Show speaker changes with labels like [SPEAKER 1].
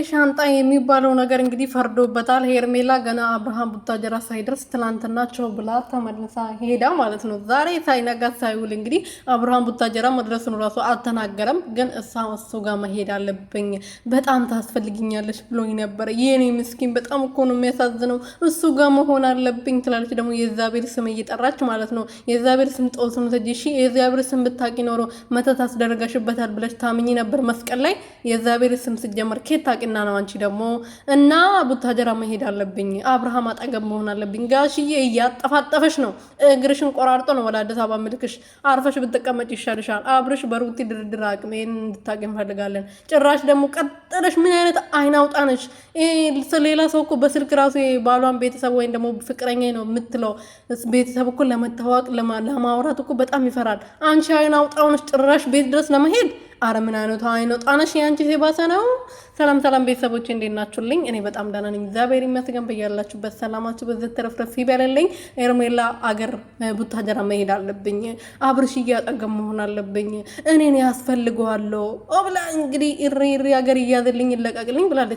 [SPEAKER 1] ሻንጣ የሚባለው ነገር እንግዲህ ፈርዶበታል። ሄርሜላ ገና አብርሃም ቡታጀራ ሳይደርስ ትላንትና ቸው ብላ ተመልሳ ሄዳ ማለት ነው። ዛሬ ሳይነጋ ሳይውል እንግዲህ አብርሃም ቡታጀራ መድረሱን ራሱ አልተናገረም። ግን እሱ ጋር መሄድ አለብኝ በጣም ታስፈልግኛለች ብሎኝ ነበር። የኔ ምስኪን በጣም እኮ ነው የሚያሳዝነው። እሱ ጋር መሆን አለብኝ ትላለች። ደግሞ የእግዚአብሔር ስም እየጠራች ማለት ነው። የእግዚአብሔር ስም ጦስ ነው ተጂ። እሺ የእግዚአብሔር ስም ብታቂ ኖሮ መተት አስደረጋሽበታል ብለሽ ታምኚ ነበር። መስቀል ላይ የእግዚአብሔር ስም ሲጀመር ኬታ እና ነው አንቺ ደግሞ እና ቡታጀራ መሄድ አለብኝ። አብርሃም አጠገብ መሆን አለብኝ። ጋሽዬ እያጠፋጠፈሽ ነው። እግርሽን ቆራርጦ ነው ወደ አዲስ አበባ ምልክሽ። አርፈሽ ብትቀመጭ ይሻልሻል። አብርሽ በሩቲ ድርድር አቅሜን እንድታገኝ እንፈልጋለን። ጭራሽ ደግሞ ቀጠለሽ። ምን አይነት አይን አውጣነሽ? ሌላ ሰው እኮ በስልክ ራሱ ባሏን ቤተሰብ ወይም ደግሞ ፍቅረኛ ነው የምትለው ቤተሰብ እኮ ለመታወቅ ለማውራት እኮ በጣም ይፈራል። አንቺ አይን አውጣውነሽ ጭራሽ ቤት ድረስ ለመሄድ አረ ምን አይነቱ አይን አውጣነሽ? ያንቺ ሲባሰ ነው። ሰላም ሰላም ቤተሰቦች እንዴት ናችሁልኝ? እኔ በጣም ደህና ነኝ፣ እግዚአብሔር ይመስገን። በያላችሁበት ሰላማችሁ በዚህ ተረፍረፍ ይበልልኝ። ሄርሜላ አገር ቡታጀራ መሄድ አለብኝ፣ አብርሽ እያጠገብ መሆን አለብኝ፣ እኔን ያስፈልገዋለሁ ብላ እንግዲህ እሪ አገር እያዘልኝ ይለቀቅልኝ ብላለች።